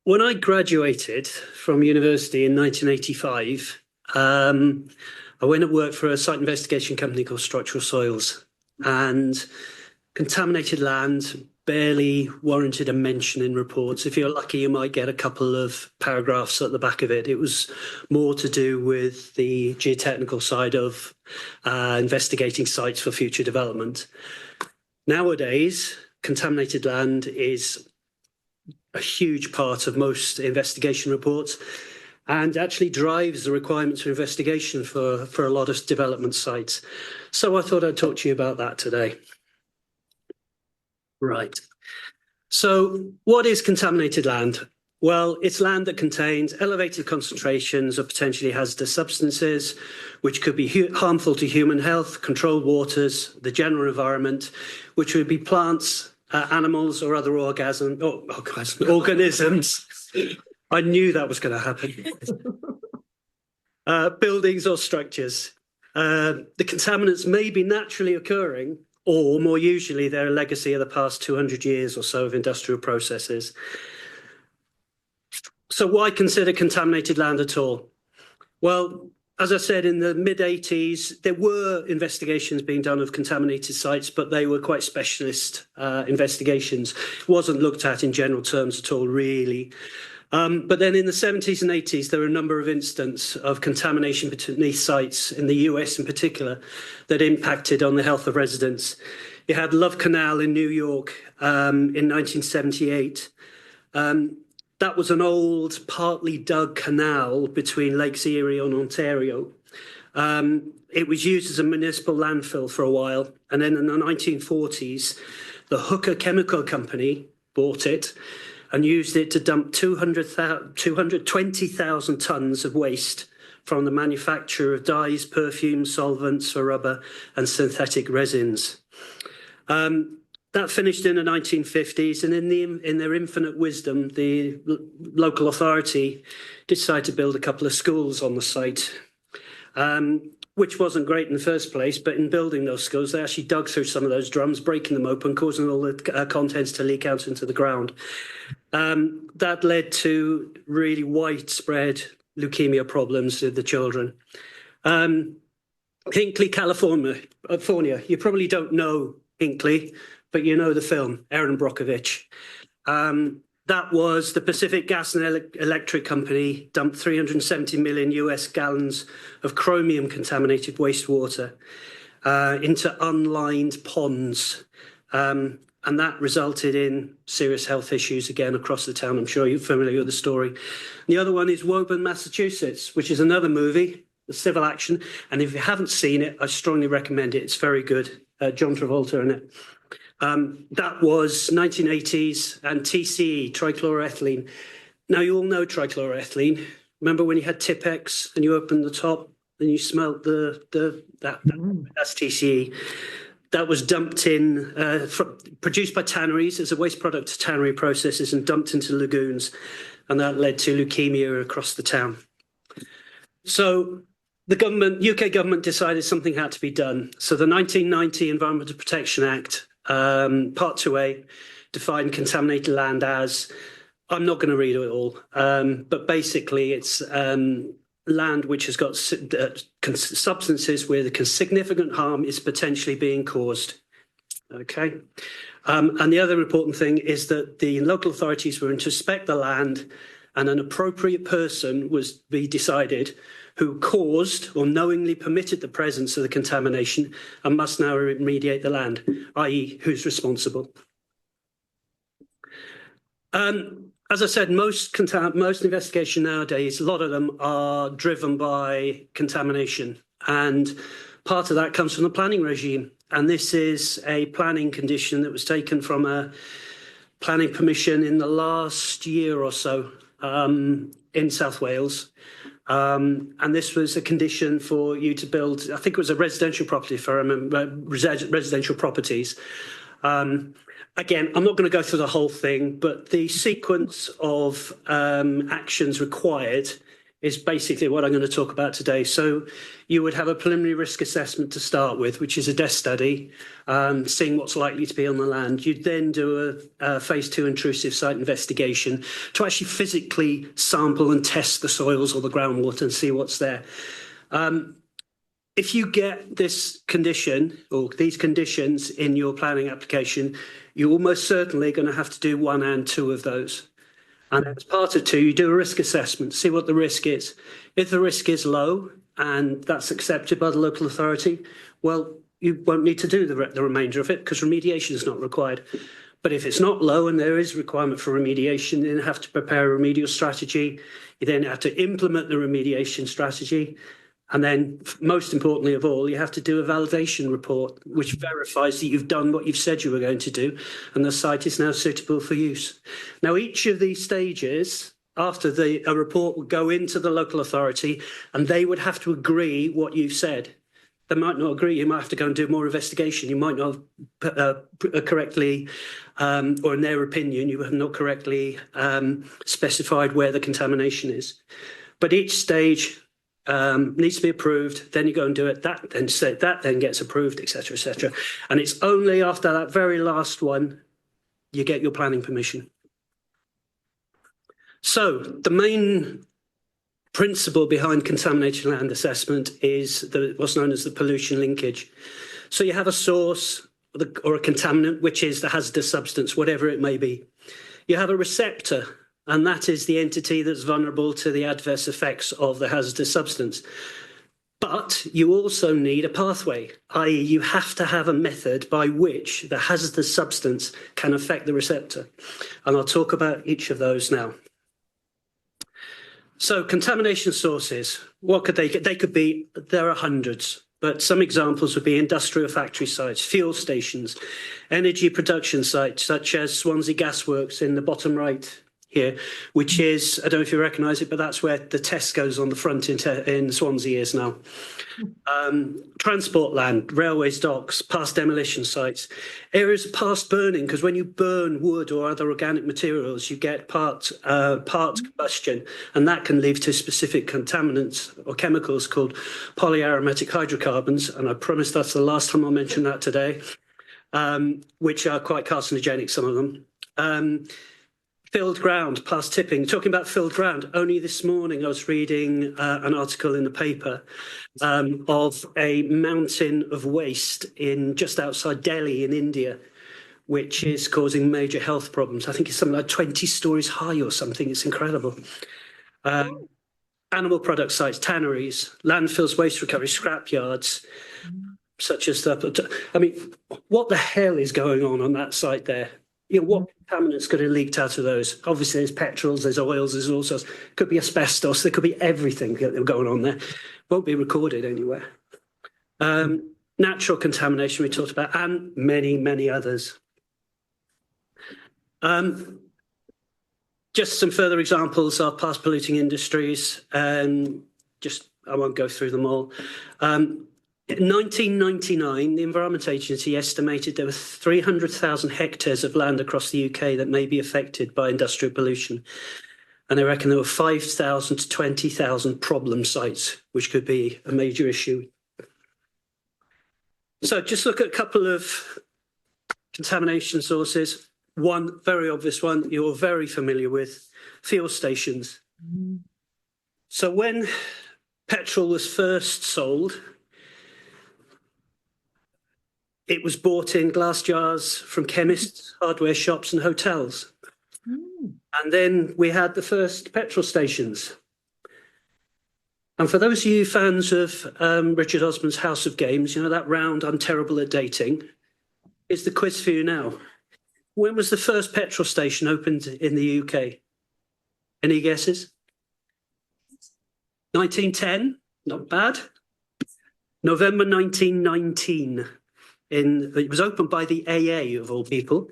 When I graduated from university in 1985, I went to work for a site investigation company called Structural Soils, and contaminated land barely warranted a mention in reports. If you're lucky, you might get a couple of paragraphs at the back of it. It was more to do with the geotechnical side of investigating sites for future development. Nowadays, contaminated land is a huge part of most investigation reports and actually drives the requirements for investigation for a lot of development sites. So I thought I'd talk to you about that today. Right. So what is contaminated land? Well, it's land that contains elevated concentrations of potentially hazardous substances, which could be harmful to human health, controlled waters, the general environment, which would be plants, animals or other organisms. I knew that was going to happen. Buildings or structures. The contaminants may be naturally occurring, or more usually they're a legacy of the past 200 years or so of industrial processes. So why consider contaminated land at all? Well, as I said, in the mid-80s, there were investigations being done of contaminated sites, but they were quite specialist investigations. It wasn't looked at in general terms at all, really. But then in the 70s and 80s, there were a number of instances of contamination beneath sites in the US in particular that impacted on the health of residents. You had Love Canal in New York in 1978. That was an old, partly dug canal between Lakes Erie and Ontario. It was used as a municipal landfill for a while. And then in the 1940s, the Hucker chemical company bought it and used it to dump 220,000 tons of waste from the manufacture of dyes, perfumes, solvents for rubber and synthetic resins. That finished in the 1950s, and in their infinite wisdom, the local authority decided to build a couple of schools on the site, which wasn't great in the first place, but in building those schools, they actually dug through some of those drums, breaking them open, causing all the contents to leak out into the ground. That led to really widespread leukemia problems with the children. Hinckley, California. You probably don't know Hinckley, but you know the film, Erin Brockovich. That was the Pacific Gas and Electric Company dumped 370 million US gallons of chromium contaminated wastewater into unlined ponds. And that resulted in serious health issues again across the town. I'm sure you're familiar with the story. The other one is Woburn, Massachusetts, which is another movie, the civil action. And if you haven't seen it, I strongly recommend it. It's very good. John Travolta in it. That was 1980s and TCE, trichloroethylene. Now, you all know trichloroethylene. Remember when you had Tipex and you opened the top and you smelt that's TCE. That was dumped in, produced by tanneries as a waste product of tannery processes and dumped into lagoons. And that led to leukemia across the town. So the UK government decided something had to be done. So the 1990 Environmental Protection Act, Part 2A, defined contaminated land as, I'm not going to read it all, but basically it's land which has got substances where the significant harm is potentially being caused. Okay. And the other important thing is that the local authorities were to inspect the land, and an appropriate person was to be decided who caused or knowingly permitted the presence of the contamination and must now remediate the land, i.e. who's responsible. As I said, most investigation nowadays, a lot of them are driven by contamination, and part of that comes from the planning regime. And this is a planning condition that was taken from a planning permission in the last year or so in South Wales. And this was a condition for you to build, I think it was a residential property, if I remember, residential properties. Again, I'm not going to go through the whole thing, but the sequence of actions required is basically what I'm going to talk about today. So you would have a preliminary risk assessment to start with, which is a desk study, seeing what's likely to be on the land. You'd then do a phase 2 intrusive site investigation to actually physically sample and test the soils or the groundwater and see what's there. If you get this condition or these conditions in your planning application, you're almost certainly going to have to do 1 and 2 of those. And as part of 2, you do a risk assessment, see what the risk is. If the risk is low and that's accepted by the local authority, well, you won't need to do the remainder of it because remediation is not required. But if it's not low and there is requirement for remediation, then you have to prepare a remedial strategy. You then have to implement the remediation strategy. And then, most importantly of all, you have to do a validation report, which verifies that you've done what you've said you were going to do, and the site is now suitable for use. Now, each of these stages, after a report would go into the local authority, and they would have to agree what you've said. They might not agree. You might have to go and do more investigation. You might not correctly, or in their opinion, you have not correctly specified where the contamination is. But each stage needs to be approved, then you go and do it, that then gets approved, etc., etc. And it's only after that very last one you get your planning permission. So the main principle behind contaminated land assessment is what's known as the pollution linkage. So you have a source or a contaminant, which is the hazardous substance, whatever it may be. You have a receptor, and that is the entity that's vulnerable to the adverse effects of the hazardous substance. But you also need a pathway, i.e. you have to have a method by which the hazardous substance can affect the receptor. And I'll talk about each of those now. So contamination sources, what could they get? There are hundreds, but some examples would be industrial factory sites, fuel stations, energy production sites, such as Swansea Gasworks in the bottom right here, which is, I don't know if you recognise it, but that's where the Tesco's on the front in Swansea is now. Transport land, railways, docks, past demolition sites, areas of past burning, because when you burn wood or other organic materials, you get part combustion, and that can lead to specific contaminants or chemicals called polyaromatic hydrocarbons, and I promise that's the last time I'll mention that today, which are quite carcinogenic, some of them. Filled ground, past tipping. Talking about filled ground, only this morning I was reading an article in the paper of a mountain of waste just outside Delhi in India, which is causing major health problems. I think it's something like 20 stories high or something. It's incredible. Animal product sites, tanneries, landfills, waste recovery, scrap yards, such as that. I mean, what the hell is going on that site there? You know, what contaminants could have leaked out of those? Obviously, there's petrols, there's oils, there's all sorts. Could be asbestos, there could be everything going on there. Won't be recorded anywhere. Natural contamination we talked about, and many, many others. Just some further examples of past polluting industries. I won't go through them all. In 1999, the Environment Agency estimated there were 300,000 hectares of land across the UK that may be affected by industrial pollution. And they reckon there were 5,000 to 20,000 problem sites, which could be a major issue. So just look at a couple of contamination sources. One very obvious one you're very familiar with, fuel stations. So when petrol was first sold, it was bought in glass jars from chemists, hardware shops and hotels. And then we had the first petrol stations. And for those of you fans of Richard Osman's House of Games, you know that round I'm terrible at dating, is the quiz for you now. When was the first petrol station opened in the UK? Any guesses? 1910, not bad. November 1919. It was opened by the AA, of all people,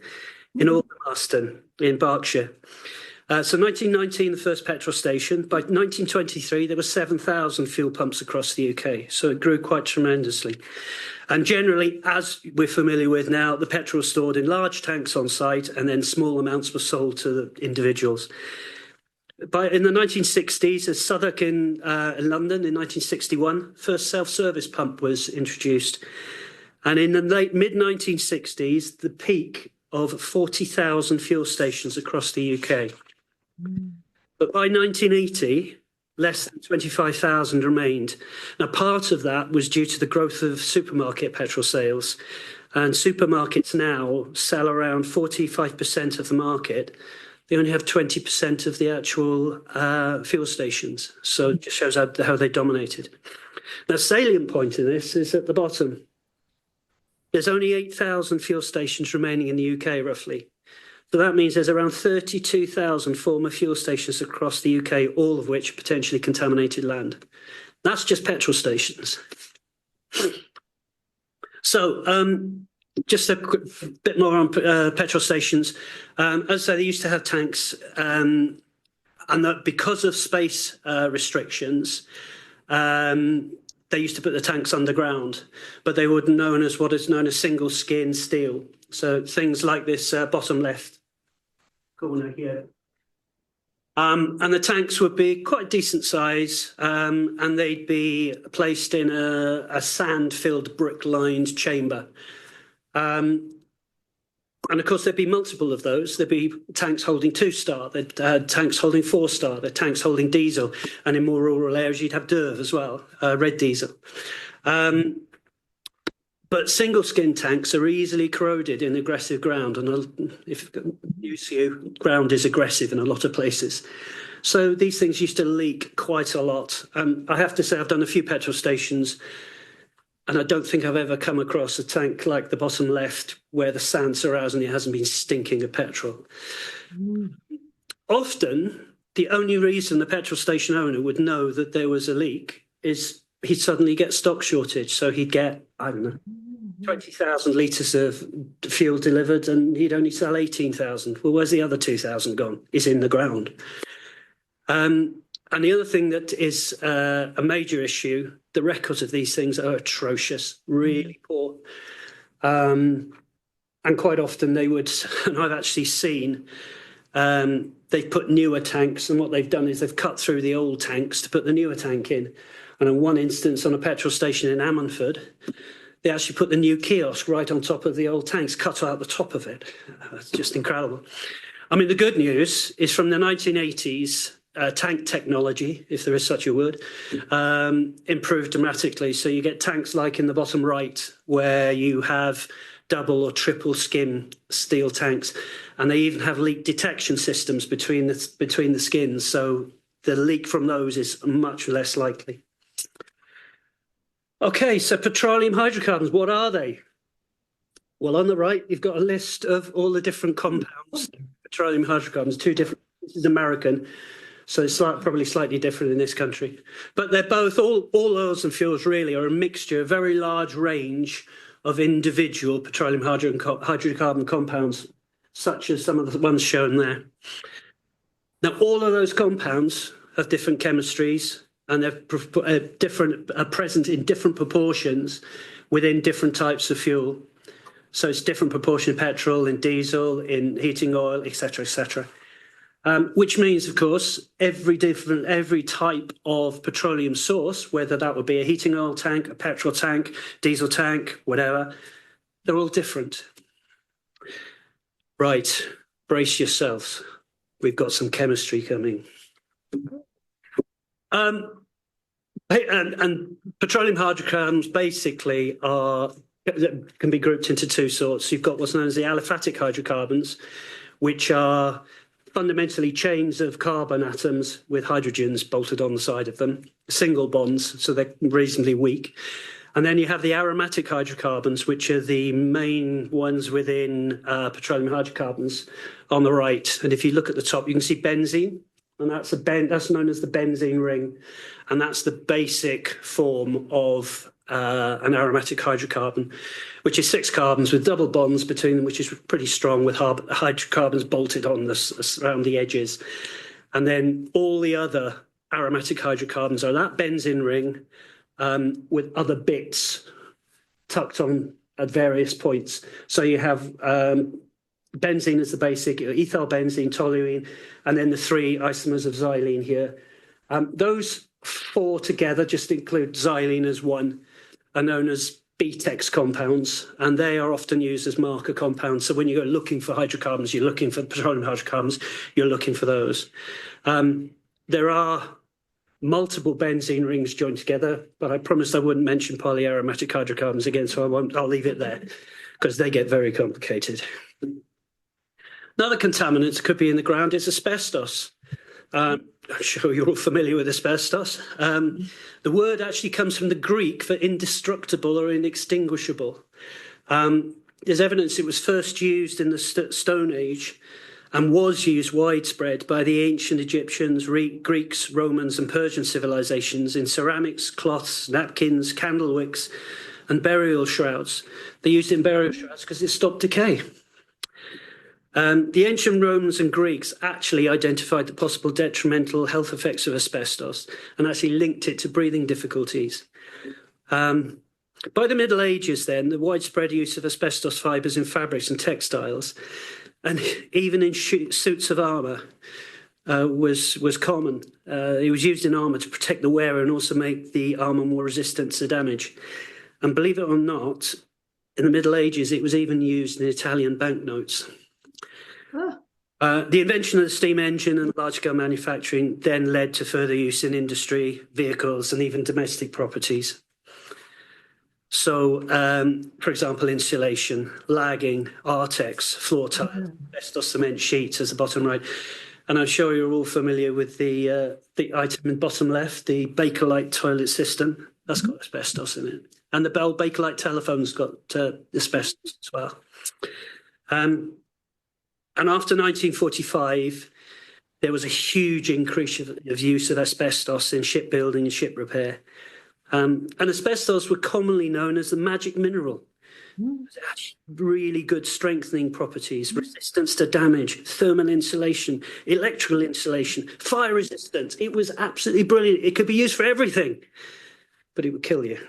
in Aldermaston in Berkshire. So 1919, the first petrol station. By 1923, there were 7,000 fuel pumps across the UK. So it grew quite tremendously. And generally, as we're familiar with now, the petrol was stored in large tanks on site, and then small amounts were sold to the individuals. in the 1960s, at Southwark in London in 1961, first self-service pump was introduced. And in the mid-1960s, the peak of 40,000 fuel stations across the UK. But by 1980, less than 25,000 remained. Now, part of that was due to the growth of supermarket petrol sales. And supermarkets now sell around 45% of the market. They only have 20% of the actual fuel stations. So it just shows how they dominated. Now, salient point in this is at the bottom. There's only 8,000 fuel stations remaining in the UK, roughly. So that means there's around 32,000 former fuel stations across the UK, all of which are potentially contaminated land. That's just petrol stations. So just a bit more on petrol stations. As I say, they used to have tanks, and that because of space restrictions, they used to put the tanks underground, but they were known as what is known as single skin steel. So things like this bottom left corner here. And the tanks would be quite decent size, and they'd be placed in a sand-filled brick-lined chamber. And of course, there'd be multiple of those. There'd be tanks holding 2-star, there'd tanks holding 4-star, there'd tanks holding diesel, and in more rural areas, you'd have DERV as well, red diesel. But single skin tanks are easily corroded in aggressive ground, and if UCU ground is aggressive in a lot of places. So these things used to leak quite a lot. I have to say, I've done a few petrol stations, and I don't think I've ever come across a tank like the bottom left where the sand surrounds and it hasn't been stinking of petrol. Often, the only reason the petrol station owner would know that there was a leak is he'd suddenly get stock shortage. So he'd get, I don't know, 20,000 litres of fuel delivered and he'd only sell 18,000. Well, where's the other 2,000 gone? It's in the ground. And the other thing that is a major issue, the records of these things are atrocious, really poor. And quite often they would, and I've actually seen, they've put newer tanks, and what they've done is they've cut through the old tanks to put the newer tank in. And in one instance on a petrol station in Ammanford, they actually put the new kiosk right on top of the old tanks, cut out the top of it. It's just incredible. I mean, the good news is from the 1980s, tank technology, if there is such a word, improved dramatically. So you get tanks like in the bottom right, where you have double or triple skin steel tanks, and they even have leak detection systems between the skins. So the leak from those is much less likely. Okay, so petroleum hydrocarbons, what are they? Well, on the right, you've got a list of all the different compounds, petroleum hydrocarbons, two different, this is American, so it's probably slightly different in this country. But they're both, all oils and fuels really are a mixture, a very large range of individual petroleum hydrocarbon compounds, such as some of the ones shown there. Now, all of those compounds have different chemistries, and they're present in different proportions within different types of fuel. So it's different proportion of petrol, in diesel, in heating oil, etc., etc. Which means, of course, every type of petroleum source, whether that would be a heating oil tank, a petrol tank, diesel tank, whatever, they're all different. Right, brace yourselves. We've got some chemistry coming. And petroleum hydrocarbons basically can be grouped into two sorts. You've got what's known as the aliphatic hydrocarbons, which are fundamentally chains of carbon atoms with hydrogens bolted on the side of them, single bonds, so they're reasonably weak. And then you have the aromatic hydrocarbons, which are the main ones within petroleum hydrocarbons on the right. And if you look at the top, you can see benzene, and that's known as the benzene ring. And that's the basic form of an aromatic hydrocarbon, which is 6 carbons with double bonds between them, which is pretty strong, with hydrocarbons bolted on around the edges. And then all the other aromatic hydrocarbons are that benzene ring with other bits tucked on at various points. So you have benzene is the basic, ethyl benzene, toluene, and then the three isomers of xylene here. Those four together, just include xylene as one, are known as BTEX compounds, and they are often used as marker compounds. So when you go looking for hydrocarbons, you're looking for petroleum hydrocarbons, you're looking for those. There are multiple benzene rings joined together, but I promised I wouldn't mention polyaromatic hydrocarbons again, so I'll leave it there because they get very complicated. Another contaminant that could be in the ground is asbestos. I'm sure you're all familiar with asbestos. The word actually comes from the Greek for indestructible or inextinguishable. There's evidence it was first used in the Stone Age and was used widespread by the ancient Egyptians, Greeks, Romans, and Persian civilizations in ceramics, cloths, napkins, candle wicks, and burial shrouds. They used it in burial shrouds because it stopped decay. The ancient Romans and Greeks actually identified the possible detrimental health effects of asbestos and actually linked it to breathing difficulties. By the Middle Ages then, the widespread use of asbestos fibres in fabrics and textiles, and even in suits of armour, was common. It was used in armour to protect the wearer and also make the armour more resistant to damage. And believe it or not, in the Middle Ages, it was even used in Italian banknotes. The invention of the steam engine and large-scale manufacturing then led to further use in industry, vehicles, and even domestic properties. So, for example, insulation, lagging, Artex, floor tile, asbestos cement sheets as the bottom right. And I'm sure you're all familiar with the item in bottom left, the Bakelite toilet system. That's got asbestos in it. And the Bell Bakelite telephone's got asbestos as well. And after 1945, there was a huge increase of use of asbestos in shipbuilding and ship repair. And asbestos were commonly known as the magic mineral. It had really good strengthening properties, resistance to damage, thermal insulation, electrical insulation, fire resistance. It was absolutely brilliant. It could be used for everything, but it would kill you.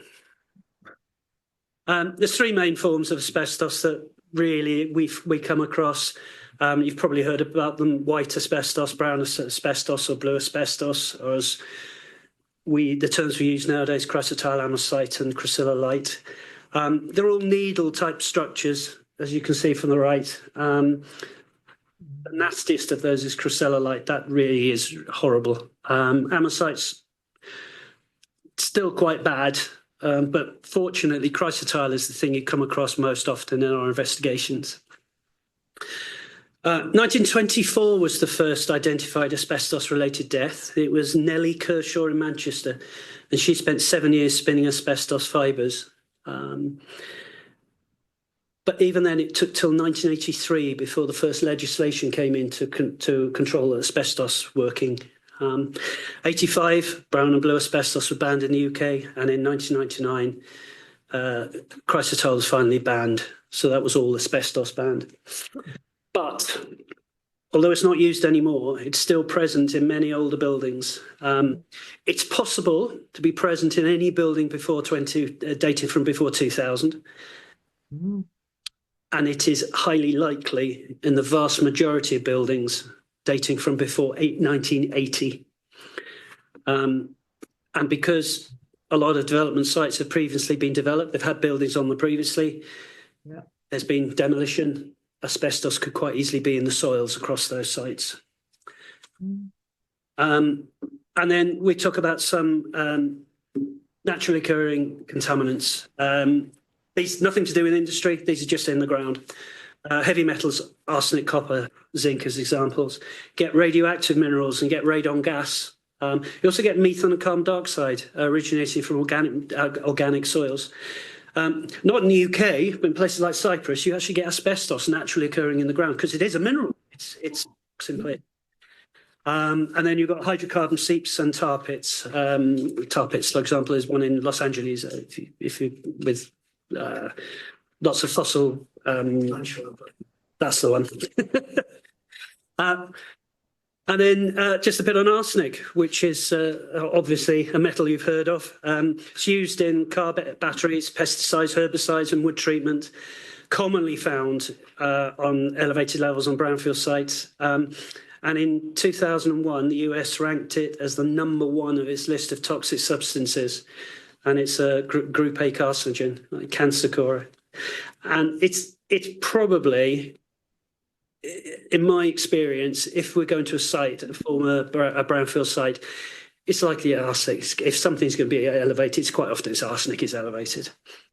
There's three main forms of asbestos that really we come across. You've probably heard about them: white asbestos, brown asbestos, or blue asbestos, or as the terms we use nowadays, chrysotile amosite and chrysolite. They're all needle-type structures, as you can see from the right. The nastiest of those is chrysolite. That really is horrible. Amosite's still quite bad, but fortunately, chrysotile is the thing you come across most often in our investigations. 1924 was the first identified asbestos-related death. It was Nellie Kershaw in Manchester, and she spent 7 years spinning asbestos fibres. But even then, it took till 1983 before the first legislation came in to control asbestos working. 85, brown and blue asbestos were banned in the UK, and in 1999, chrysotile was finally banned. So that was all asbestos banned. But although it's not used anymore, it's still present in many older buildings. It's possible to be present in any building dated from before 2000. And it is highly likely in the vast majority of buildings dating from before 1980. And because a lot of development sites have previously been developed, they've had buildings on them previously, there's been demolition. Asbestos could quite easily be in the soils across those sites. And then we talk about some naturally occurring contaminants. These nothing to do with industry. These are just in the ground. Heavy metals, arsenic, copper, zinc as examples. Get radioactive minerals and get radon gas. You also get methane and carbon dioxide originating from organic soils. Not in the UK, but in places like Cyprus, you actually get asbestos naturally occurring in the ground because it is a mineral. It's simply. And then you've got hydrocarbon seeps and tar pits. Tar pits, for example, is one in Los Angeles. If you with lots of fossil. That's the one. And then just a bit on arsenic, which is obviously a metal you've heard of. It's used in car batteries, pesticides, herbicides, and wood treatment. commonly found on elevated levels on brownfield sites. And in 2001, the US ranked it as the #1 of its list of toxic substances. And it's a group A carcinogen, like cancer core. And it's probably, in my experience, if we're going to a site, a brownfield site, it's likely arsenic. If something's going to be elevated, it's quite often it's arsenic is elevated.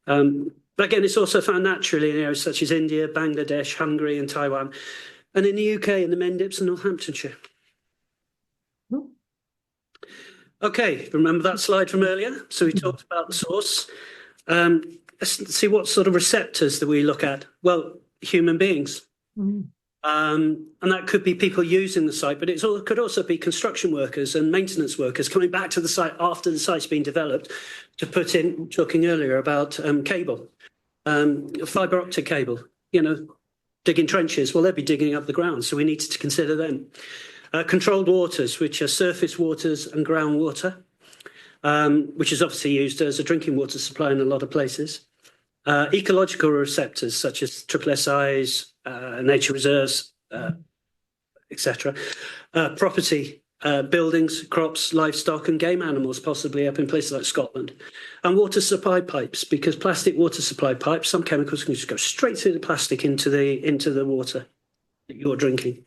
But again, it's also found naturally in areas such as India, Bangladesh, Hungary, and Taiwan, and in the UK in the Mendips and Northamptonshire. Okay, remember that slide from earlier? So we talked about the source. Let's see what sort of receptors that we look at. Well, human beings. And that could be people using the site, but it could also be construction workers and maintenance workers coming back to the site after the site's been developed to put in, talking earlier about cable, fibre optic cable, digging trenches. Well, they'll be digging up the ground, so we need to consider them. Controlled waters, which are surface waters and groundwater, which is obviously used as a drinking water supply in a lot of places. Ecological receptors, such as SSIs, nature reserves, etc. Property, buildings, crops, livestock, and game animals, possibly up in places like Scotland. And water supply pipes, because plastic water supply pipes, some chemicals can just go straight through the plastic into the water that you're drinking.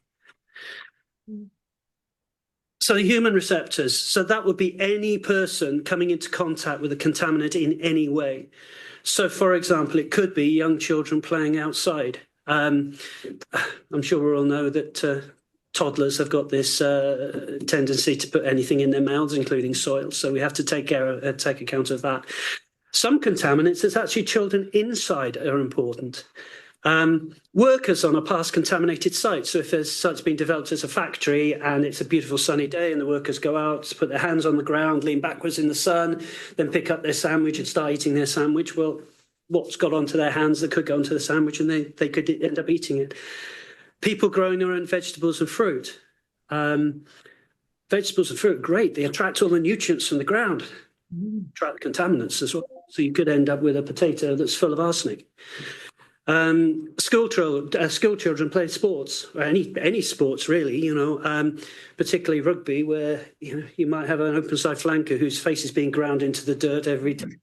So the human receptors, so that would be any person coming into contact with a contaminant in any way. So, for example, it could be young children playing outside. I'm sure we all know that toddlers have got this tendency to put anything in their mouths, including soil. So we have to take account of that. Some contaminants, it's actually children inside are important. Workers on a past contaminated site. So if there's site's been developed as a factory and it's a beautiful sunny day and the workers go out to put their hands on the ground, lean backwards in the sun, then pick up their sandwich and start eating their sandwich, well, what's got onto their hands that could go onto the sandwich and they could end up eating it. People growing their own vegetables and fruit. Vegetables and fruit, great. They attract all the nutrients from the ground, attract the contaminants as well. So you could end up with a potato that's full of arsenic. School children play sports, or any sports really, particularly rugby, where you might have an open side flanker whose face is being ground into the dirt every day.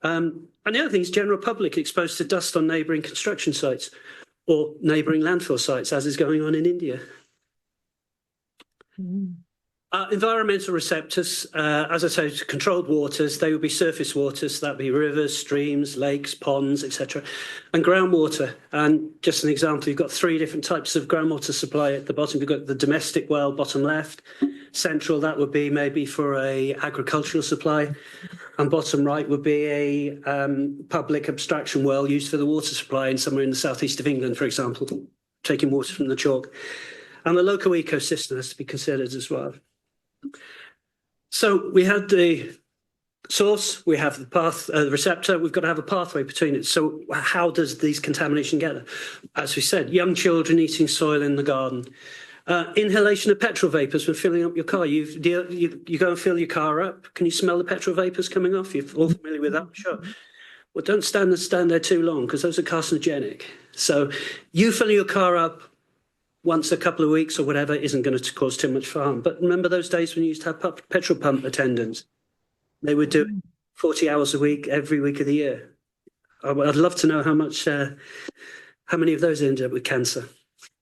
And the other thing is general public exposed to dust on neighbouring construction sites or neighbouring landfill sites, as is going on in India. Environmental receptors, as I say, controlled waters, they would be surface waters, so that would be rivers, streams, lakes, ponds, etc. And groundwater. And just an example, you've got 3 different types of groundwater supply at the bottom. You've got the domestic well, bottom left. Central, that would be maybe for a agricultural supply. And bottom right would be a public abstraction well used for the water supply in somewhere in the southeast of England, for example, taking water from the chalk. And the local ecosystem has to be considered as well. So we had the source, we have the path, the receptor, we've got to have a pathway between it. So how does these contamination get there? As we said, young children eating soil in the garden. Inhalation of petrol vapours when filling up your car. You go and fill your car up. Can you smell the petrol vapours coming off? You're all familiar with that, sure. Well, don't stand there too long because those are carcinogenic. So you filling your car up once a couple of weeks or whatever isn't going to cause too much harm. But remember those days when you used to have petrol pump attendants? They would do 40 hours a week, every week of the year. I'd love to know how many of those ended up with cancer.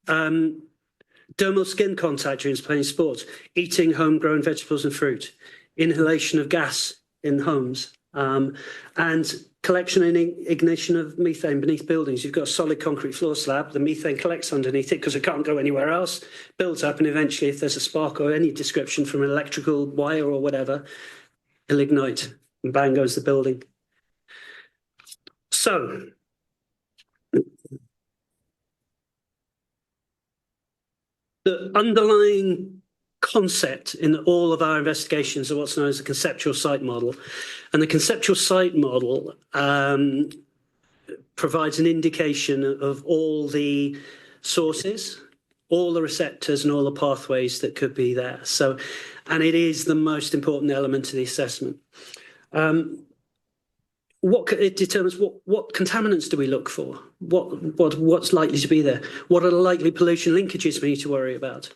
Dermal skin contact during playing sports, eating homegrown vegetables and fruit, inhalation of gas in homes, and collection and ignition of methane beneath buildings. You've got a solid concrete floor slab, the methane collects underneath it because it can't go anywhere else, builds up, and eventually if there's a spark or any description from an electrical wire or whatever, it'll ignite and bang goes the building. So, the underlying concept in all of our investigations of what's known as the conceptual site model. And the conceptual site model provides an indication of all the sources, all the receptors and all the pathways that could be there. So, and it is the most important element of the assessment. it determines what contaminants do we look for? What's likely to be there? What are the likely pollution linkages we need to worry about?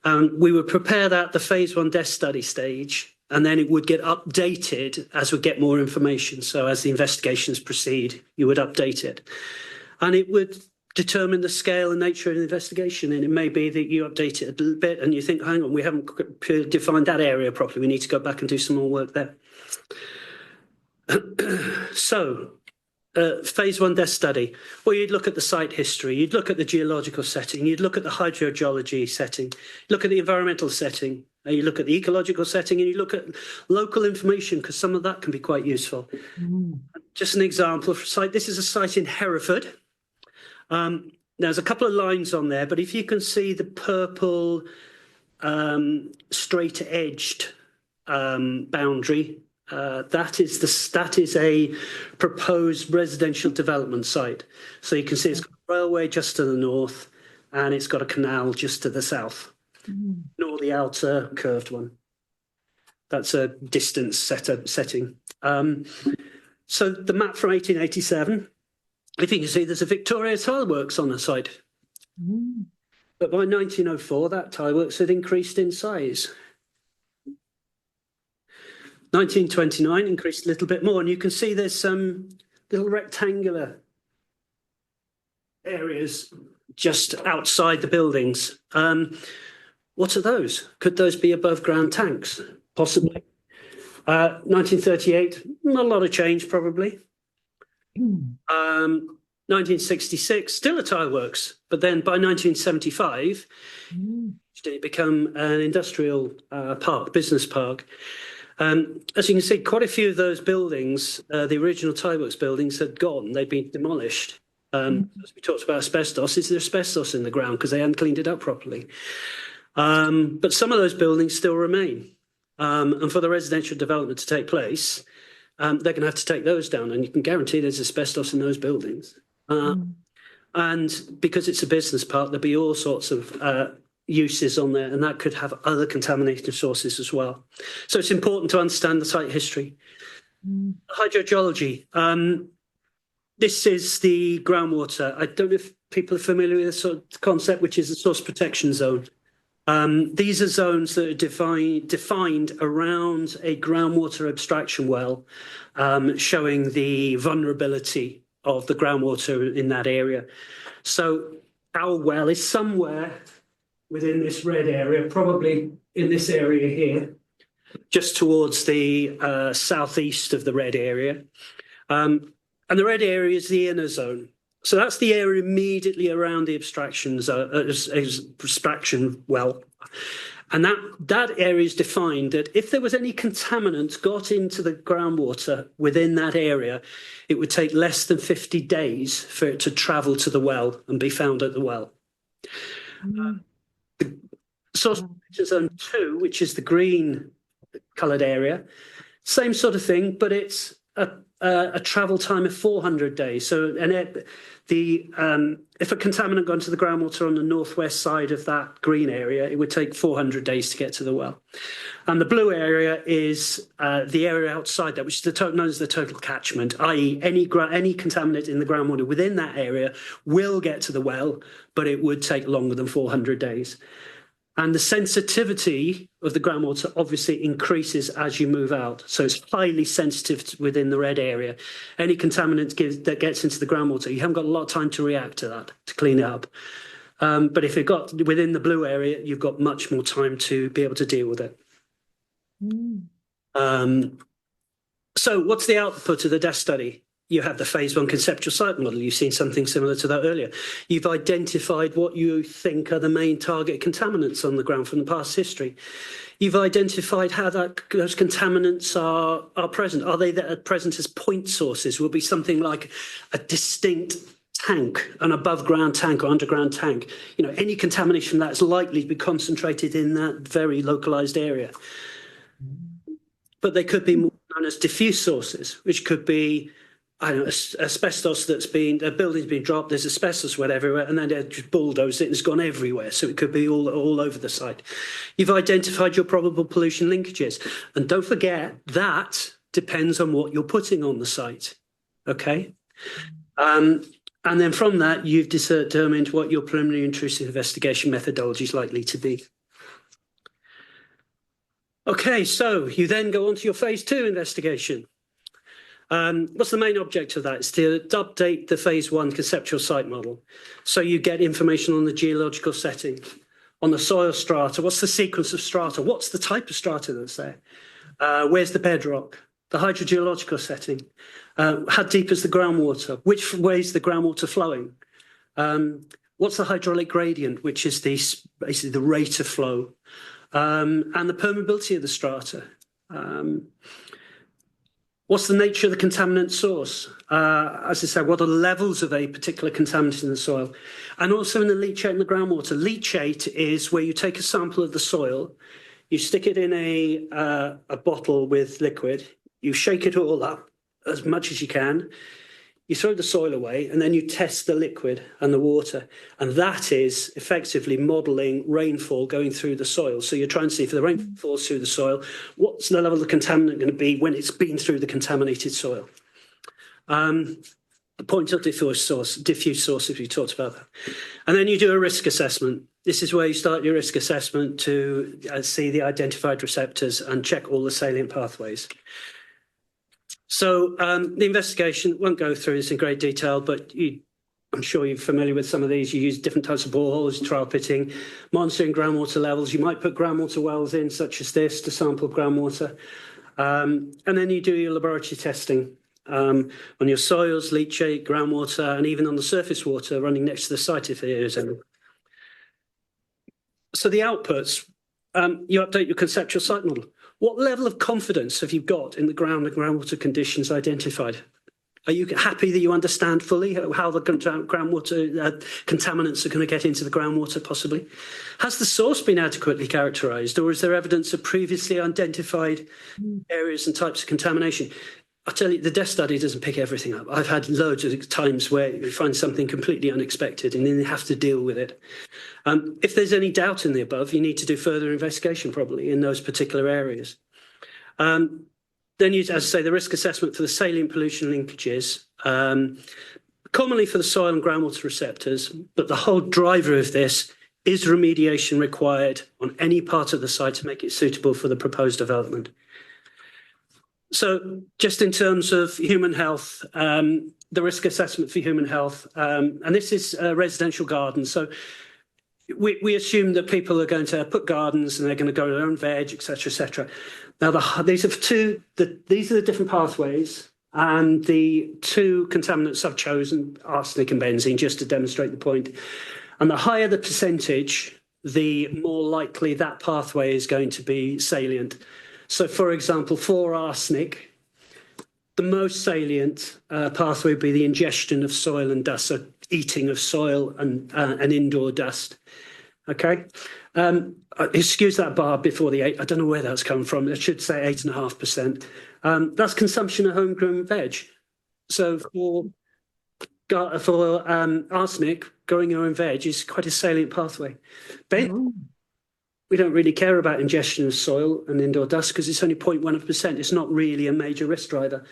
We would prepare that the phase 1 desk study stage, and then it would get updated as we get more information. So as the investigations proceed, you would update it. And it would determine the scale and nature of the investigation. And it may be that you update it a little bit and you think, hang on, we haven't defined that area properly. We need to go back and do some more work there. So, phase 1 desk study. Well, you'd look at the site history, you'd look at the geological setting, you'd look at the hydrogeology setting, look at the environmental setting, you look at the ecological setting, and you look at local information, because some of that can be quite useful. Just an example of a site. This is a site in Hereford. There's a couple of lines on there, but if you can see the purple straight-edged boundary, that is a proposed residential development site. So you can see it's got a railway just to the north, and it's got a canal just to the south. Nor the outer curved one. That's a distance setting. So the map from 1887, if you can see, there's a Victoria Tileworks on the site. But by 1904, that tileworks had increased in size. 1929 increased a little bit more, and you can see there's some little rectangular areas just outside the buildings. What are those? Could those be above ground tanks? Possibly. 1938, not a lot of change probably. 1966, still a tileworks, but then by 1975, it became an industrial park, business park. As you can see, quite a few of those buildings, the original tileworks buildings, had gone. They'd been demolished. As we talked about asbestos, is there asbestos in the ground because they hadn't cleaned it up properly? But some of those buildings still remain. And for the residential development to take place, they're going to have to take those down, and you can guarantee there's asbestos in those buildings. And because it's a business park, there'll be all sorts of uses on there, and that could have other contaminated sources as well. So it's important to understand the site history. Hydrogeology. This is the groundwater. I don't know if people are familiar with this sort of concept, which is a source protection zone. These are zones that are defined around a groundwater abstraction well, showing the vulnerability of the groundwater in that area. So our well is somewhere within this red area, probably in this area here, just towards the southeast of the red area. And the red area is the inner zone. So that's the area immediately around the abstraction well. And that area is defined that if there was any contaminant got into the groundwater within that area, it would take less than 50 days for it to travel to the well and be found at the well. The source protection zone 2, which is the green coloured area, same sort of thing, but it's a travel time of 400 days. So, if a contaminant got into the groundwater on the northwest side of that green area, it would take 400 days to get to the well. And the blue area is the area outside that, which is known as the total catchment, i.e. any contaminant in the groundwater within that area will get to the well, but it would take longer than 400 days. And the sensitivity of the groundwater obviously increases as you move out. So it's highly sensitive within the red area. Any contaminant that gets into the groundwater, you haven't got a lot of time to react to that, to clean it up. But if it got within the blue area, you've got much more time to be able to deal with it. So what's the output of the desk study? You have the phase 1 conceptual site model. You've seen something similar to that earlier. You've identified what you think are the main target contaminants on the ground from the past history. You've identified how those contaminants are present. Are they present as point sources? Will be something like a distinct tank, an above ground tank or underground tank. You know, any contamination that's likely to be concentrated in that very localized area. But they could be more known as diffuse sources, which could be, I don't know, asbestos a building's been dropped, there's asbestos everywhere, and then they just bulldozed it and it's gone everywhere. So it could be all over the site. You've identified your probable pollution linkages. And don't forget that depends on what you're putting on the site. Okay. And then from that, you've determined what your preliminary intrusive investigation methodology is likely to be. Okay, so you then go on to your phase 2 investigation. What's the main object of that? It's to update the phase 1 conceptual site model. So you get information on the geological setting, on the soil strata. What's the sequence of strata? What's the type of strata that's there? Where's the bedrock? The hydrogeological setting. How deep is the groundwater? Which way is the groundwater flowing? What's the hydraulic gradient, which is basically the rate of flow? And the permeability of the strata. What's the nature of the contaminant source? As I said, what are the levels of a particular contaminant in the soil? And also in the leachate and the groundwater. Leachate is where you take a sample of the soil, you stick it in a bottle with liquid, you shake it all up as much as you can, you throw the soil away, and then you test the liquid and the water. And that is effectively modelling rainfall going through the soil. So you're trying to see if the rain falls through the soil, what's the level of the contaminant going to be when it's been through the contaminated soil? The point of diffuse source, if you talked about that. And then you do a risk assessment. This is where you start your risk assessment to see the identified receptors and check all the salient pathways. So the investigation, won't go through this in great detail, but I'm sure you're familiar with some of these. You use different types of boreholes, trial pitting, monitoring groundwater levels. You might put groundwater wells in, such as this, to sample groundwater. And then you do your laboratory testing on your soils, leachate, groundwater, and even on the surface water running next to the site if there is any. So the outputs, you update your conceptual site model. What level of confidence have you got in the ground and groundwater conditions identified? Are you happy that you understand fully how the groundwater contaminants are going to get into the groundwater, possibly? Has the source been adequately characterised, or is there evidence of previously identified areas and types of contamination? I'll tell you, the death study doesn't pick everything up. I've had loads of times where you find something completely unexpected and then you have to deal with it. If there's any doubt in the above, you need to do further investigation probably in those particular areas. Then you, as I say, the risk assessment for the salient pollution linkages, commonly for the soil and groundwater receptors, but the whole driver of this is remediation required on any part of the site to make it suitable for the proposed development. So just in terms of human health, the risk assessment for human health, and this is residential gardens. So we assume that people are going to put gardens and they're going to grow their own veg, et cetera, Now, these are the different pathways, and the two contaminants I've chosen, arsenic and benzene, just to demonstrate the point. And the higher the percentage, the more likely that pathway is going to be salient. So, for example, for arsenic, the most salient pathway would be the ingestion of soil and dust, so eating of soil and indoor dust. Okay, excuse that bar before the 8. I don't know where that's come from. It should say 8.5%. That's consumption of homegrown veg. So for arsenic, growing your own veg is quite a salient pathway. We don't really care about ingestion of soil and indoor dust because it's only 0.1%. It's not really a major risk driver.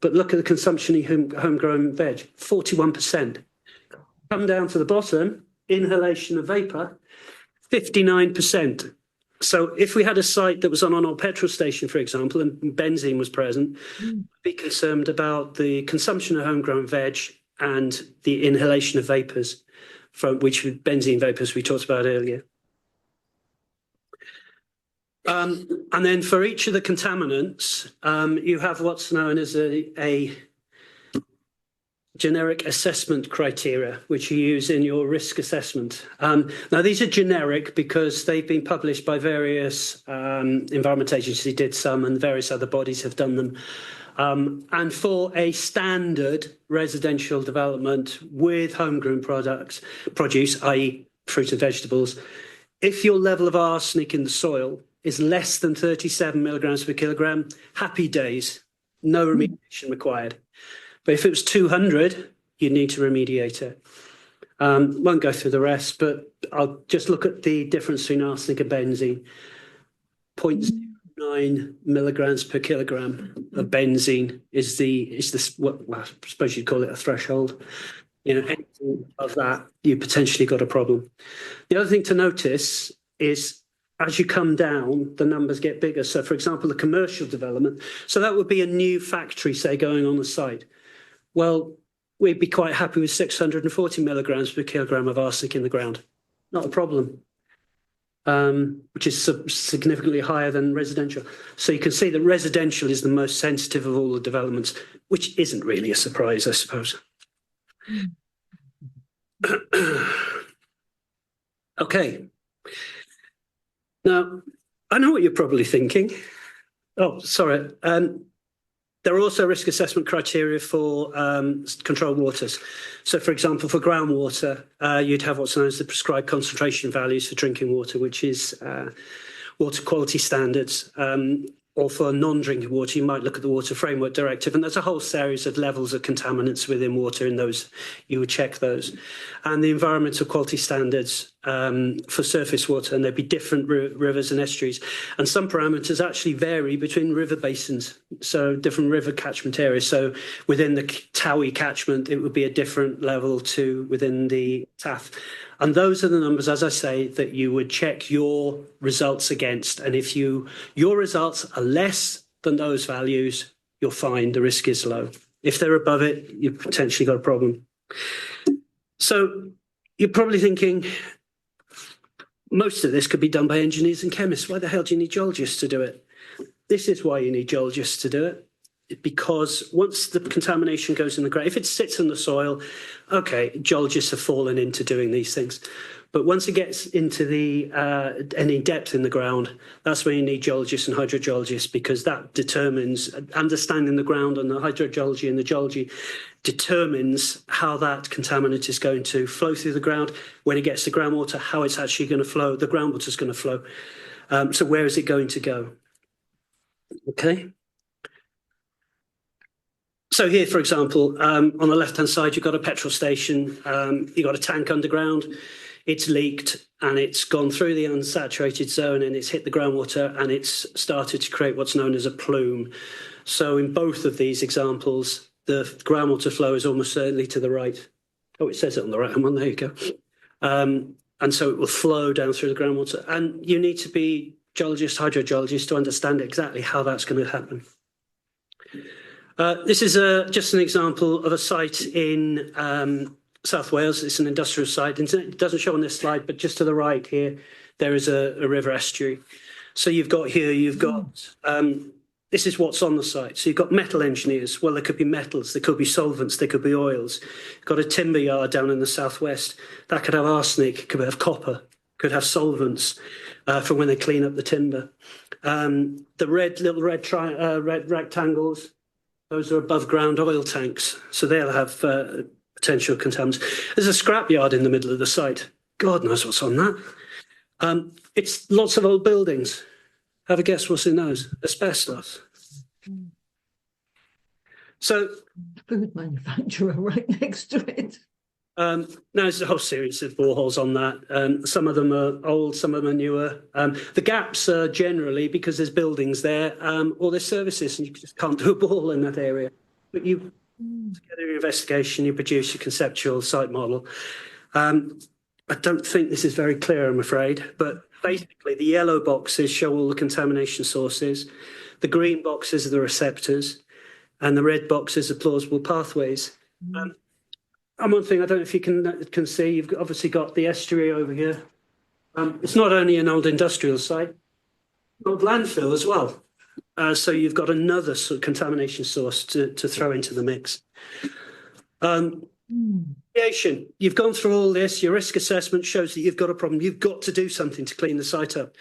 But look at the consumption of homegrown veg, 41%. Come down to the bottom, inhalation of vapour, 59%. So if we had a site that was on an old petrol station, for example, and benzene was present, I'd be concerned about the consumption of homegrown veg and the inhalation of vapours, from which benzene vapours we talked about earlier. And then for each of the contaminants, you have what's known as a generic assessment criteria, which you use in your risk assessment. Now, these are generic because they've been published by various environment agencies, did some, and various other bodies have done them. And for a standard residential development with homegrown produce, i.e. fruit and vegetables, if your level of arsenic in the soil is less than 37 milligrams per kilogram, happy days, no remediation required. But if it was 200, you'd need to remediate it. Won't go through the rest, but I'll just look at the difference between arsenic and benzene. 0.09 milligrams per kilogram of benzene is well, I suppose you'd call it a threshold. Anything above that, you potentially got a problem. The other thing to notice is as you come down, the numbers get bigger. So, for example, the commercial development. So that would be a new factory, say, going on the site. Well, we'd be quite happy with 640 milligrams per kilogram of arsenic in the ground. Not a problem. Which is significantly higher than residential. So you can see that residential is the most sensitive of all the developments, which isn't really a surprise, I suppose. Okay. Now, I know what you're probably thinking. Oh, sorry. There are also risk assessment criteria for controlled waters. So, for example, for groundwater, you'd have what's known as the prescribed concentration values for drinking water, which is water quality standards. Or for non-drinking water, you might look at the Water Framework Directive, and there's a whole series of levels of contaminants within water. In those, you would check those. And the environmental quality standards for surface water, and there'd be different rivers and estuaries. And some parameters actually vary between river basins, so different river catchment areas. So within the Towie catchment, it would be a different level to within the Taff. And those are the numbers, as I say, that you would check your results against. And if your results are less than those values, you're fine. The risk is low. If they're above it, you've potentially got a problem. So you're probably thinking, most of this could be done by engineers and chemists. Why the hell do you need geologists to do it? This is why you need geologists to do it. Because once the contamination goes in the ground, if it sits in the soil, okay, geologists have fallen into doing these things. But once it gets into any depth in the ground, that's when you need geologists and hydrogeologists, because that determines, understanding the ground and the hydrogeology and the geology determines how that contaminant is going to flow through the ground. When it gets to groundwater, how it's actually going to flow, the groundwater is going to flow. So where is it going to go? Okay. So here, for example, on the left-hand side, you've got a petrol station. You've got a tank underground. It's leaked and it's gone through the unsaturated zone and it's hit the groundwater and it's started to create what's known as a plume. So in both of these examples, the groundwater flow is almost certainly to the right. Oh, it says it on the right-hand one. There you go. And so it will flow down through the groundwater. And you need to be geologists, hydrogeologists to understand exactly how that's going to happen. This is just an example of a site in South Wales. It's an industrial site. It doesn't show on this slide, but just to the right here, there is a river estuary. So you've got this is what's on the site. So you've got metal engineers. Well, there could be metals, there could be solvents, there could be oils. You've got a timber yard down in the southwest. That could have arsenic, could have copper, could have solvents for when they clean up the timber. The little red rectangles, those are above ground oil tanks. So they'll have potential contaminants. There's a scrapyard in the middle of the site. God knows what's on that. It's lots of old buildings. Have a guess what's in those? Asbestos. So, food manufacturer right next to it. Now there's a whole series of boreholes on that. Some of them are old, some of them are newer. The gaps are generally because there's buildings there or there's services, and you just can't do a borehole in that area. But you get your investigation, you produce your conceptual site model. I don't think this is very clear, I'm afraid, but basically the yellow boxes show all the contamination sources, the green boxes are the receptors, and the red boxes are plausible pathways. And one thing, I don't know if you can see, you've obviously got the estuary over here. It's not only an old industrial site, old landfill as well. So you've got another sort of contamination source to throw into the mix. Remediation. You've gone through all this. Your risk assessment shows that you've got a problem. You've got to do something to clean the site up.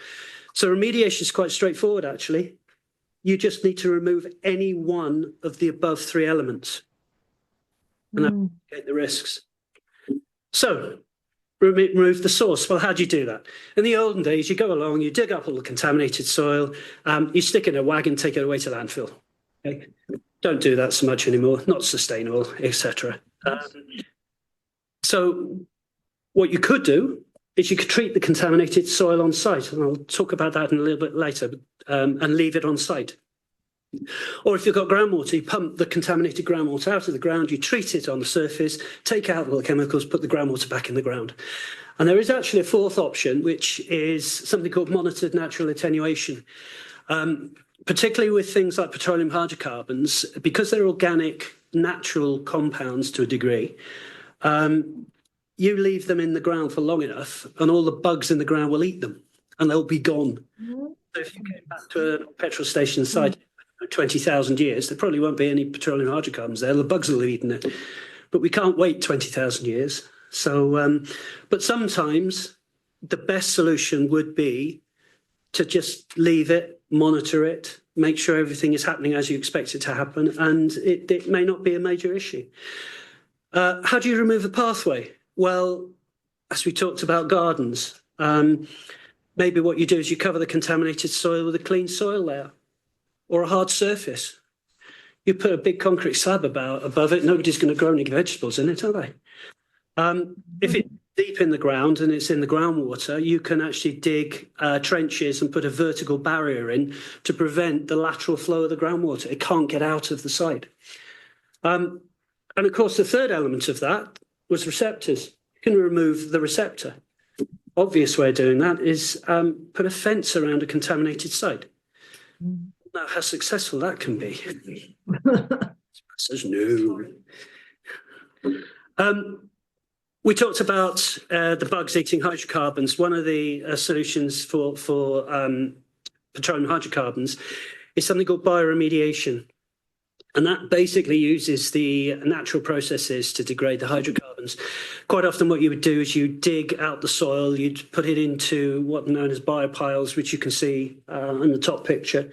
So remediation is quite straightforward, actually. You just need to remove any one of the above three elements and mitigate the risks. So remove the source. Well, how do you do that? In the olden days, you go along, you dig up all the contaminated soil, you stick it in a wagon, take it away to landfill. Okay? Don't do that so much anymore. Not sustainable, etc. So what you could do is you could treat the contaminated soil on site, and I'll talk about that in a little bit later, and leave it on site. Or if you've got groundwater, you pump the contaminated groundwater out of the ground, you treat it on the surface, take out all the chemicals, put the groundwater back in the ground. And there is actually a fourth option, which is something called monitored natural attenuation. Particularly with things like petroleum hydrocarbons, because they're organic, natural compounds to a degree, you leave them in the ground for long enough and all the bugs in the ground will eat them and they'll be gone. So if you came back to a petrol station site 20,000 years, there probably won't be any petroleum hydrocarbons there. The bugs will have eaten it. But we can't wait 20,000 years. So, but sometimes the best solution would be to just leave it, monitor it, make sure everything is happening as you expect it to happen, and it may not be a major issue. How do you remove a pathway? Well, as we talked about gardens, maybe what you do is you cover the contaminated soil with a clean soil layer or a hard surface. You put a big concrete slab above it, nobody's going to grow any vegetables in it, are they? If it's deep in the ground and it's in the groundwater, you can actually dig trenches and put a vertical barrier in to prevent the lateral flow of the groundwater. It can't get out of the site. And of course, the third element of that was receptors. You can remove the receptor. Obvious way of doing that is put a fence around a contaminated site. Now, how successful that can be. Says no. We talked about the bugs eating hydrocarbons. One of the solutions for petroleum hydrocarbons is something called bioremediation. And that basically uses the natural processes to degrade the hydrocarbons. Quite often what you would do is you dig out the soil, you'd put it into what are known as biopiles, which you can see in the top picture.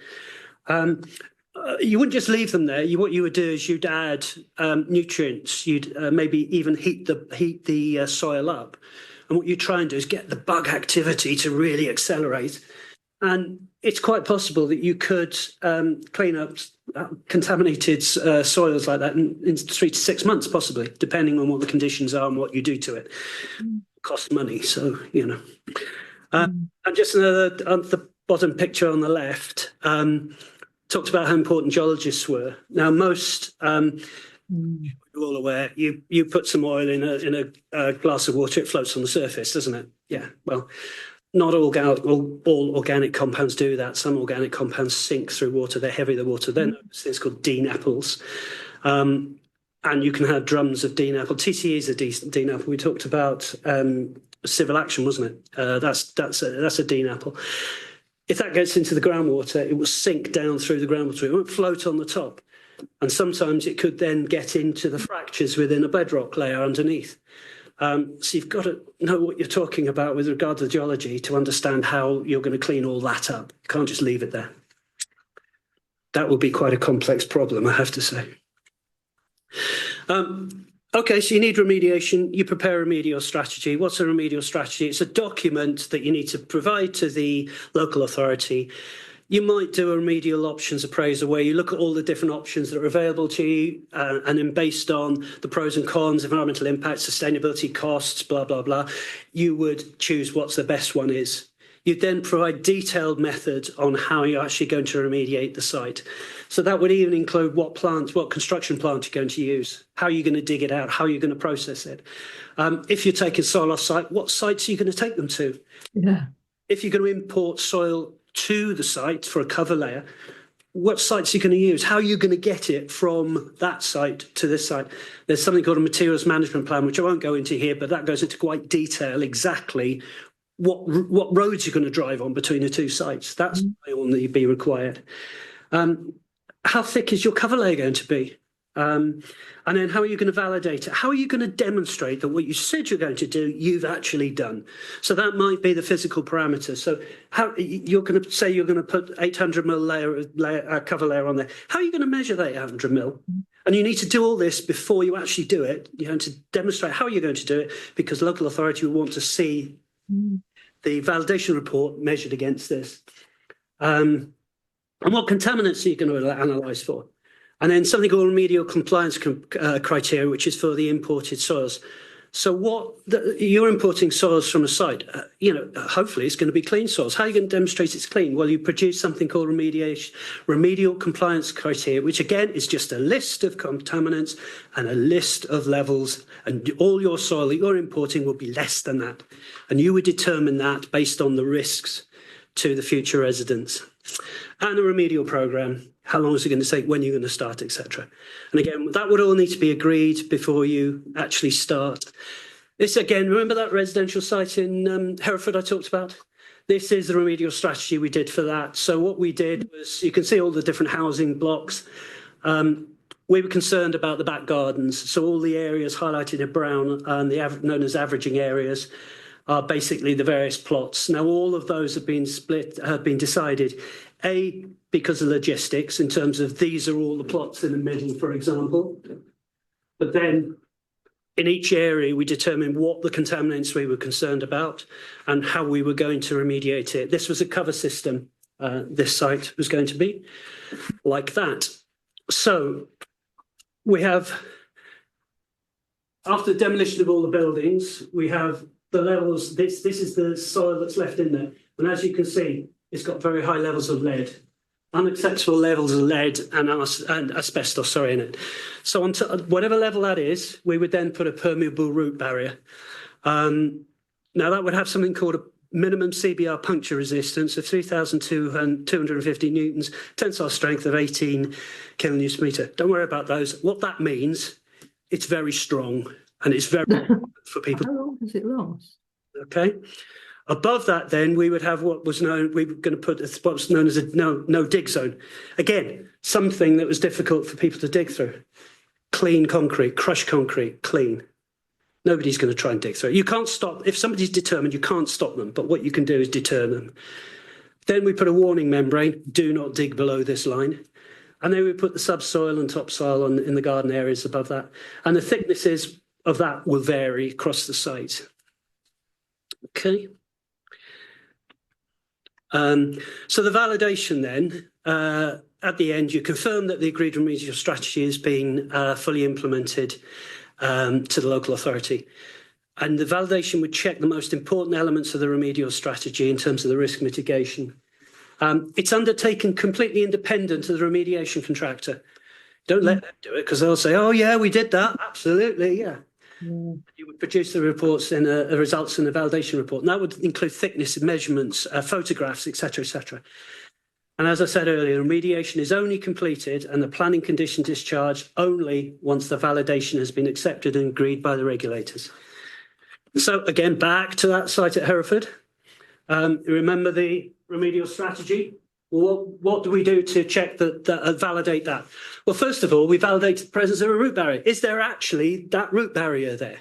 You wouldn't just leave them there. What you would do is you'd add nutrients. You'd maybe even heat the soil up. And what you try and do is get the bug activity to really accelerate. And it's quite possible that you could clean up contaminated soils like that in 3 to 6 months, possibly, depending on what the conditions are and what you do to it. It costs money, so, you know. And just another, on the bottom picture on the left, talked about how important geologists were. Now, most, you're all aware, you put some oil in a glass of water, it floats on the surface, doesn't it? Yeah, well, not all organic compounds do that. Some organic compounds sink through water. They're heavy, the water. Then there's things called DNAPLs. And you can have drums of DNAPL. TCE is a DNAPL. We talked about civil action, wasn't it? That's a DNAPL. If that gets into the groundwater, it will sink down through the groundwater. It won't float on the top. And sometimes it could then get into the fractures within a bedrock layer underneath. So you've got to know what you're talking about with regard to the geology to understand how you're going to clean all that up. You can't just leave it there. That would be quite a complex problem, I have to say. Okay, so you need remediation. You prepare a remedial strategy. What's a remedial strategy? It's a document that you need to provide to the local authority. You might do a remedial options appraisal where you look at all the different options that are available to you and then based on the pros and cons, environmental impact, sustainability costs, blah, blah, blah, you would choose what's the best one is. You then provide detailed methods on how you're actually going to remediate the site. So that would even include what construction plant you're going to use, how you're going to dig it out, how you're going to process it. If you're taking soil off site, what sites are you going to take them to? Yeah. If you're going to import soil to the site for a cover layer, what sites are you going to use? How are you going to get it from that site to this site? There's something called a materials management plan, which I won't go into here, but that goes into quite detail exactly what roads you're going to drive on between the two sites. That's all that be required. How thick is your cover layer going to be? And then how are you going to validate it? How are you going to demonstrate that what you said you're going to do, you've actually done? So that might be the physical parameters. So how you're going to say you're going to put 800 mil cover layer on there. How are you going to measure that 800 mil? And you need to do all this before you actually do it. You're going to demonstrate how you're going to do it because local authority will want to see the validation report measured against this. And what contaminants are you going to analyse for? And then something called remedial compliance criteria, which is for the imported soils. So you're importing soils from a site, hopefully it's going to be clean soils. How are you going to demonstrate it's clean? Well, you produce something called remedial compliance criteria, which again is just a list of contaminants and a list of levels, and all your soil that you're importing will be less than that. And you would determine that based on the risks to the future residents. And a remedial programme, how long is it going to take, when you're going to start, etc. And again, that would all need to be agreed before you actually start. This again, remember that residential site in Hereford I talked about? This is the remedial strategy we did for that. So what we did was, you can see all the different housing blocks. We were concerned about the back gardens. So all the areas highlighted in brown, known as averaging areas, are basically the various plots. Now, all of those have been decided, A, because of logistics, in terms of these are all the plots in the middle, for example. But then in each area, we determined what the contaminants we were concerned about and how we were going to remediate it. This was a cover system. This site was going to be like that. So we have, after demolition of all the buildings, we have the levels. This is the soil that's left in there. And as you can see, it's got very high levels of lead, unacceptable levels of lead and asbestos, in it. So on whatever level that is, we would then put a permeable root barrier. Now that would have something called a minimum CBR puncture resistance of 3,250 newtons, tensile strength of 18 kilonewtons per metre. Don't worry about those. What that means, it's very strong and it's very for people. How long does it last? Okay. Above that, then we would have we were going to put what was known as a no dig zone. Again, something that was difficult for people to dig through. Clean concrete, crushed concrete, clean. Nobody's going to try and dig through it. You can't stop. If somebody's determined, you can't stop them. But what you can do is deter them. Then we put a warning membrane. Do not dig below this line. And then we put the subsoil and topsoil in the garden areas above that. And the thicknesses of that will vary across the site. Okay. So the validation then, at the end, you confirm that the agreed remedial strategy has been fully implemented to the local authority. And the validation would check the most important elements of the remedial strategy in terms of the risk mitigation. It's undertaken completely independent of the remediation contractor. Don't let them do it because they'll say, oh, yeah, we did that. Absolutely, yeah. You would produce the reports in the results in the validation report. And that would include thickness measurements, photographs, etc., etc. And as I said earlier, remediation is only completed and the planning condition discharged only once the validation has been accepted and agreed by the regulators. So again, back to that site at Hereford. Remember the remedial strategy? Well, what do we do to check validate that? Well, first of all, we validate the presence of a root barrier. Is there actually that root barrier there,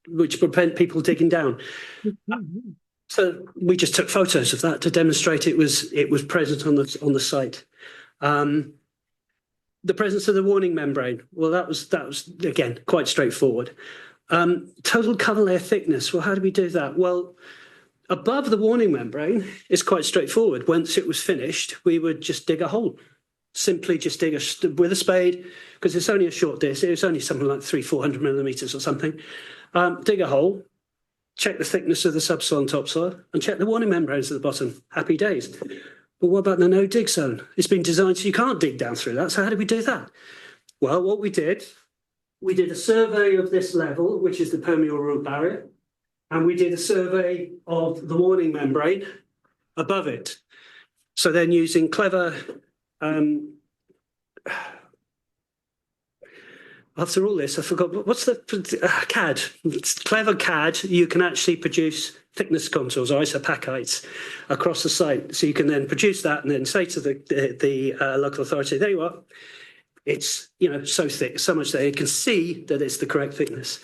which prevent people digging down? So we just took photos of that to demonstrate it was present on the site. The presence of the warning membrane. Well, that was again quite straightforward. Total cover layer thickness. Well, how do we do that? Well, above the warning membrane is quite straightforward. Once it was finished, we would just dig a hole. Simply just dig with a spade, because it's only a short disc. It was only something like 300-400 millimeters or something. Dig a hole, check the thickness of the subsoil and topsoil, and check the warning membranes at the bottom. Happy days. But what about the no dig zone? It's been designed so you can't dig down through that. So how do we do that? Well, what we did a survey of this level, which is the permeable root barrier. And we did a survey of the warning membrane above it. So then using clever, after all this, I forgot, what's the CAD? It's clever CAD, you can actually produce thickness contours or isopachite across the site. So you can then produce that and then say to the local authority, there you are. It's, so thick, so much that you can see that it's the correct thickness.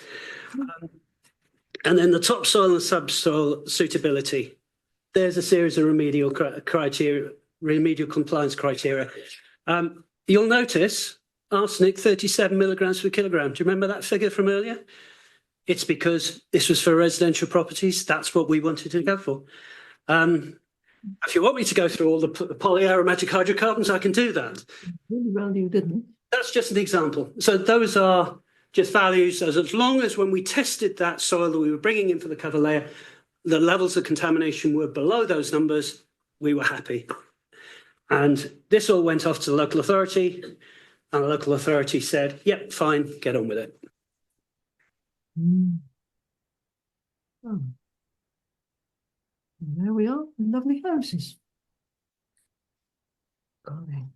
And then the topsoil and subsoil suitability. There's a series of remedial criteria, remedial compliance criteria. You'll notice arsenic 37 milligrams per kilogram. Do you remember that figure from earlier? It's because this was for residential properties. That's what we wanted to go for. If you want me to go through all the polyaromatic hydrocarbons, I can do that. Really well, you didn't. That's just an example. So those are just values as long as when we tested that soil that we were bringing in for the cover layer, the levels of contamination were below those numbers, we were happy. And this all went off to the local authority, and the local authority said, yep, fine, get on with it. Mm. Oh. And there we are, lovely houses. Golly.